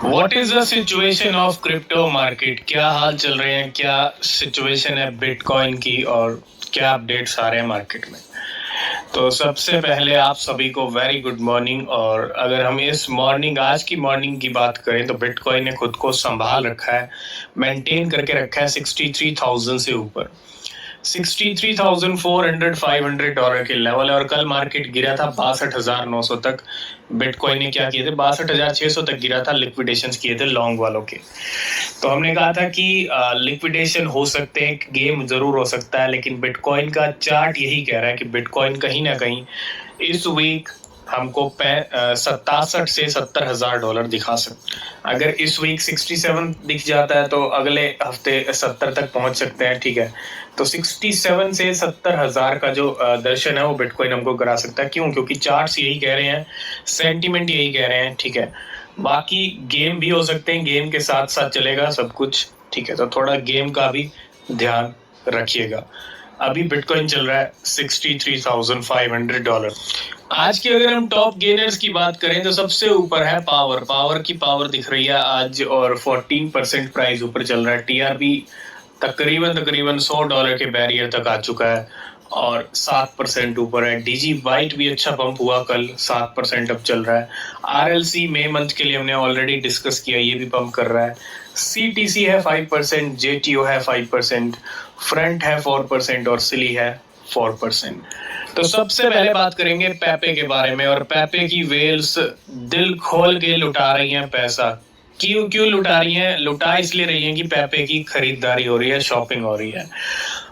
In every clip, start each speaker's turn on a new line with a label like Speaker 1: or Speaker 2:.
Speaker 1: What is the situation of crypto market? क्या हाल चल रहे हैं, क्या सिचुएशन है बिटकॉइन की और क्या अपडेट्स आ रहे हैं मार्केट में? तो सबसे पहले आप सभी को वेरी गुड मॉर्निंग। और अगर हम इस मॉर्निंग आज की मॉर्निंग की बात करें तो बिटकॉइन ने खुद को संभाल रखा है, मेंटेन करके रखा है 63,000 से ऊपर। 63,400 $500 के लेवल है और कल मार्केट गिरा था 62,900 तक। बिटकॉइन ने क्या किए थे, 62,600 तक गिरा था, लिक्विडेशन किए थे लॉन्ग वालों के। तो हमने कहा था कि लिक्विडेशन हो सकते हैं, गेम जरूर हो सकता है, लेकिन बिटकॉइन का चार्ट यही कह रहा है कि बिटकॉइन कहीं ना कहीं इस वीक हमको 67 से $70,000 दिखा सकते। अगर इस वीक 67 दिख जाता है तो अगले हफ्ते 70 तक पहुंच सकते हैं। ठीक है, तो 67 से 70,000 का जो दर्शन है वो बिटकॉइन हमको करा सकता है। क्यों? क्योंकि चार्ट्स यही कह रहे हैं, सेंटिमेंट यही कह रहे हैं। ठीक है, बाकी गेम भी हो सकते हैं, गेम के साथ साथ चलेगा सब कुछ। ठीक है, तो थोड़ा गेम का भी ध्यान रखिएगा। अभी बिटकॉइन चल रहा है $63,500। आज की अगर हम टॉप गेनर्स की बात करें तो सबसे ऊपर है पावर की पावर दिख रही है आज, और 14% प्राइस ऊपर चल रहा है। टीआरपी तकरीबन $100 के बैरियर तक आ चुका है और 7% ऊपर है। डीजी बाइट भी अच्छा पंप हुआ कल, 7% अब चल रहा है। आरएलसी मई मंथ के लिए हमने ऑलरेडी डिस्कस किया, ये भी पंप कर रहा है। सीटीसी है 5%, जेटीओ है 5%, फ्रंट है 4% और सिली है 4%। तो सबसे पहले बात करेंगे पेपे के बारे में, और पेपे की वेल्स दिल खोल के लुटा रही हैं पैसा। क्यों क्यों लुटा रही हैं? लुटा इसलिए रही हैं कि पेपे की खरीदारी हो रही है, शॉपिंग हो रही है।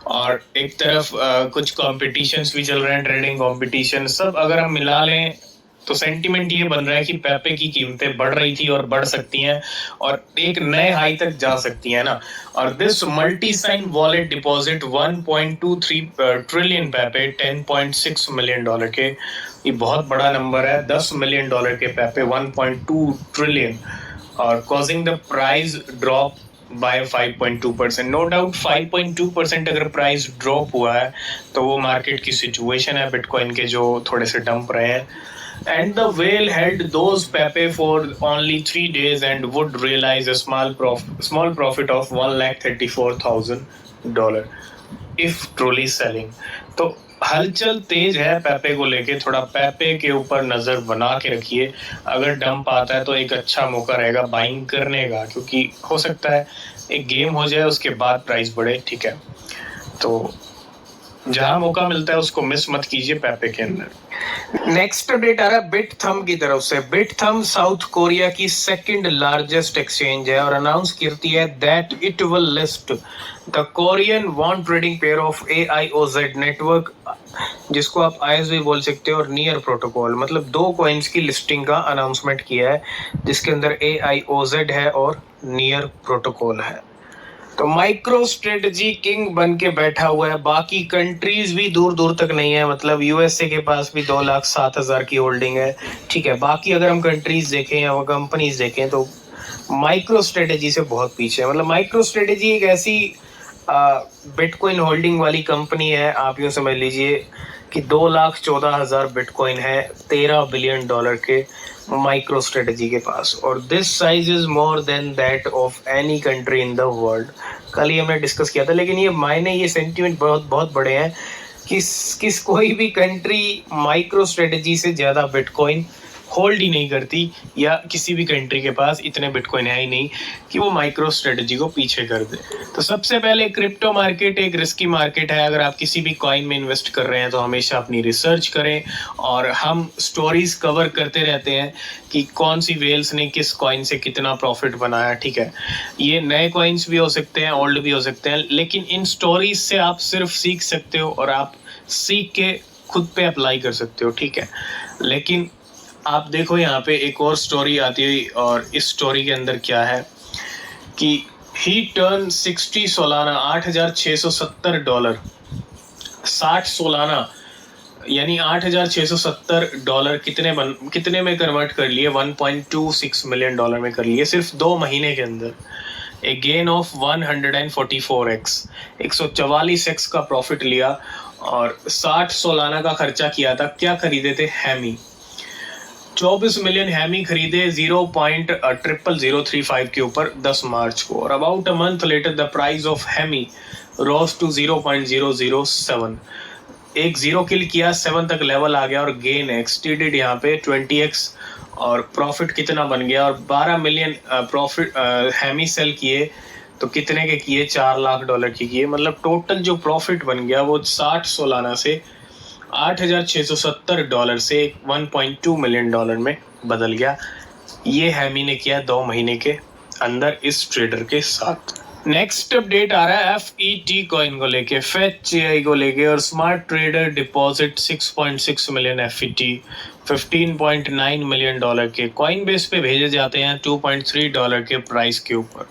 Speaker 1: और एक तरफ कुछ कॉम्पिटिशन्स भी चल रहे हैं, ट्रेडिंग कॉम्पिटिशन सब अगर हम मिला लें तो सेंटीमेंट ये बन रहा है कि पेपे की कीमतें बढ़ रही थी और बढ़ सकती हैं और एक नए हाई तक जा सकती है ना। और this multi sign wallet deposit 1.23 trillion Pepe, $10.6 million के, ये बहुत बड़ा नंबर है। $10 मिलियन के पेपे, 1.2 ट्रिलियन, और causing the price drop by 5.2%। No doubt 5.2% अगर प्राइस ड्रॉप हुआ है तो वो मार्केट की सिचुएशन है बिटकॉइन के जो थोड़े से डंप रहे हैं। And the whale held those Pepe for only 3 days and would realize a small profit of $134,000 if truly selling। तो हलचल तेज है पेपे को लेके, थोड़ा पेपे के ऊपर नजर बना के रखिए। अगर डंप आता है तो एक अच्छा मौका रहेगा बाइंग करने का, क्योंकि हो सकता है एक गेम हो जाए उसके बाद प्राइस बढ़े। ठीक है, तो जहां मौका मिलता है उसको मिस मत कीजिए पेपे के अंदर। नेक्स्ट अपडेट आ रहा है बिटथम की तरफ से। बिटथम साउथ कोरिया की सेकंड लार्जेस्ट एक्सचेंज है और अनाउंस करती है that it will list the Korean von trading pair of AIOZ network, जिसको आप IS भी बोल सकते हो, और नियर प्रोटोकॉल। मतलब दो कॉइन्स की लिस्टिंग का अनाउंसमेंट किया है जिसके अंदर AIOZ है और नियर प्रोटोकॉल है। तो माइक्रो स्ट्रेटजी किंग बन के बैठा हुआ है, बाकी कंट्रीज भी दूर दूर तक नहीं है। मतलब USA के पास भी 2,07,000 की होल्डिंग है। ठीक है, बाकी अगर हम कंट्रीज देखें या वो कंपनीज देखें तो माइक्रो स्ट्रेटजी से बहुत पीछे है। मतलब माइक्रो स्ट्रेटजी एक ऐसी बिटकॉइन होल्डिंग वाली कंपनी है, आप यूँ समझ लीजिए कि 2,14,000 बिटकॉइन है $13 बिलियन के माइक्रो स्ट्रेटजी के पास, और this size is more than that of any country in the world. कल ही हमने डिस्कस किया था, लेकिन ये मायने, ये सेंटीमेंट बहुत बहुत बड़े हैं। किस कोई भी कंट्री माइक्रो स्ट्रेटजी से ज़्यादा बिटकॉइन होल्ड ही नहीं करती, या किसी भी कंट्री के पास इतने बिटकॉइन है ही नहीं कि वो माइक्रो स्ट्रेटजी को पीछे कर दे। तो सबसे पहले क्रिप्टो मार्केट एक रिस्की मार्केट है। अगर आप किसी भी कॉइन में इन्वेस्ट कर रहे हैं तो हमेशा अपनी रिसर्च करें, और हम स्टोरीज कवर करते रहते हैं कि कौन सी वेल्स ने किस कॉइन से कितना प्रॉफिट बनाया। ठीक है, ये नए कॉइन्स भी हो सकते हैं, ओल्ड भी हो सकते हैं, लेकिन इन स्टोरीज से आप सिर्फ सीख सकते हो और आप सीख के खुद पे अप्लाई कर सकते हो। ठीक है, लेकिन आप देखो यहाँ पे एक और स्टोरी आती है, और इस स्टोरी के अंदर क्या है कि ही टर्न 60 सोलाना, $8,670, 60 सोलाना यानी $8,670 कितने में कन्वर्ट कर लिए? $1.26 मिलियन में कर लिए सिर्फ 2 महीने के अंदर। ए गेन ऑफ 144x, 144x का प्रॉफिट लिया, और 60 सोलाना का खर्चा किया था। क्या खरीदे थे? हैमी। 24 मिलियन हैमी खरीदे 0.00035 के ऊपर 10 मार्च को, और about a month later the price of Hammy rose to 0.007, एक 0 किल किया, 7 तक लेवल आ गया और गेन एक्सटीडेड यहाँ पे 20x, और प्रॉफिट कितना बन गया, और 12 मिलियन प्रॉफिट हैमी सेल किए तो कितने के किए, $4 लाख के किए। मतलब टोटल जो प्रॉफिट बन गया वो 60 सोलाना से $8,670 से $1.2 मिलियन में बदल गया। ये हैमी ने किया 2 महीने के अंदर इस ट्रेडर के साथ। नेक्स्ट अपडेट आ रहा है FET कॉइन को लेके, FET को लेके, और smart trader deposit 6.6 million FET $15.9 million के कॉइन बेस पे भेजे जाते हैं $2.3 के प्राइस के ऊपर,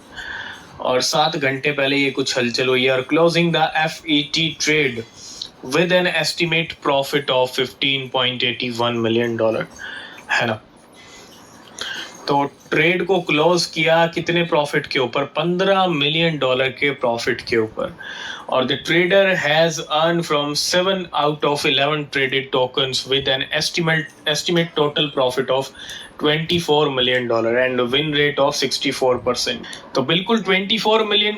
Speaker 1: और 7 घंटे पहले ये कुछ हलचल हुई है, और closing the FET trade with an estimate profit of $15.81 million, है ना। तो ट्रेड को क्लोज किया कितने प्रॉफिट के ऊपर, $15 मिलियन के प्रॉफिट के ऊपर, और the trader has earn from 7 out of 11 traded tokens with an estimate total profit of $24 million and win rate of 64%। तो बिल्कुल $24 मिलियन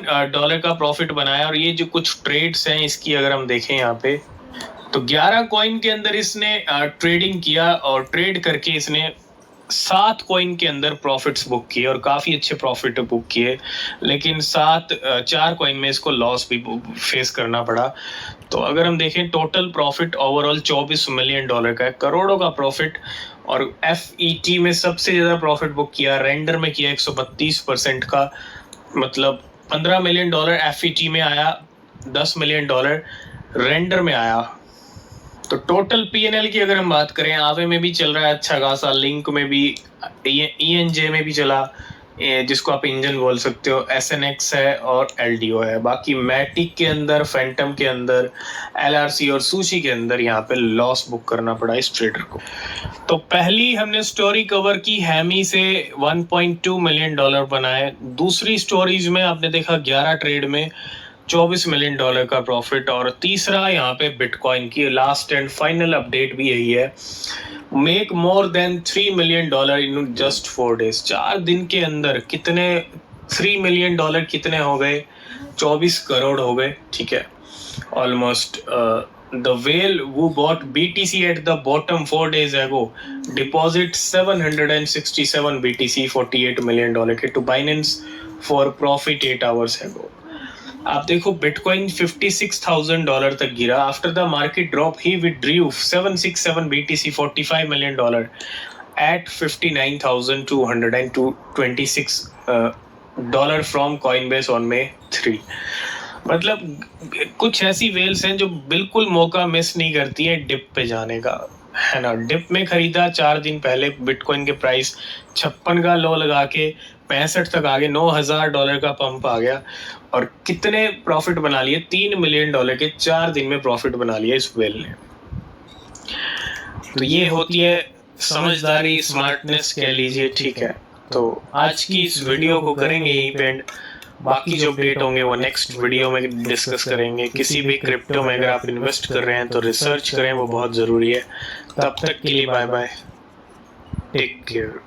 Speaker 1: का प्रॉफिट बनाया। और ये जो कुछ ट्रेड्स हैं इसकी अगर हम देखें यहाँ पे, तो 11 कॉइन के अंदर इसने ट्रेडिंग किया, और ट्रेड करके इसने 7 कॉइन के अंदर प्रॉफिट्स बुक किए, और काफ़ी अच्छे प्रॉफिट बुक किए, लेकिन 4 कॉइन में इसको लॉस भी फेस करना पड़ा। तो अगर हम देखें टोटल प्रॉफिट ओवरऑल $24 मिलियन का है, करोड़ों का प्रॉफिट। और FET में सबसे ज़्यादा प्रॉफिट बुक किया, रेंडर में किया 132% का, मतलब $15 मिलियन FET में आया, $10 मिलियन रेंडर में आया। तो टोटल PNL की अगर हम बात करें, आवे में भी चल रहा है अच्छा खासा, लिंक में भी, ENJ में भी चला, जिसको आप इंजन बोल सकते हो, SNX है और LDO है। बाकी मैटिक के अंदर, फैंटम के अंदर, LRC और सूची के अंदर यहाँ पे लॉस बुक करना पड़ा इस ट्रेडर को। तो पहली हमने स्टोरी कवर की, हैमी से $1.2 मिलियन बनाए। दूसरी स्टोरीज में आपने देखा 11 ट्रेड में $24 मिलियन का प्रॉफिट। और तीसरा यहाँ पे बिटकॉइन की लास्ट एंड फाइनल अपडेट भी यही है, make more than $3 million in just 4 days. 4 दिन के अंदर कितने, $3 मिलियन कितने हो गए, 24 करोड़ हो गए, ठीक है, almost. The whale who bought BTC at the bottom 4 days ago deposit 767 BTC $48 million के to Binance for profit 8 hours ago। आप देखो बिटकॉइन $56,000 तक गिरा। After the market drop he withdrew 767 BTC $45 million at $59,226 from Coinbase on May 3। मतलब कुछ ऐसी Wales हैं जो बिल्कुल मौका मिस नहीं करती है डिप पे जाने का, है ना। डिप में खरीदा 4 दिन पहले, बिटकॉइन के प्राइस 56 का लो लगा के 65 तक आ गए, $9,000 का पंप आ गया, और कितने प्रॉफिट बना लिए, $3 मिलियन के 4 दिन में प्रॉफिट बना लिया इस वेल ने। तो ये होती है समझदारी, स्मार्टनेस कह लीजिए, ठीक है। तो आज की इस वीडियो को करेंगे यहीं पे एंड, बाकी जो अपडेट होंगे वो नेक्स्ट वीडियो में डिस्कस करेंगे। किसी भी क्रिप्टो में अगर आप इन्वेस्ट कर रहे हैं तो रिसर्च करें, वो बहुत ज़रूरी है। तब तक के लिए बाय बाय, टेक केयर।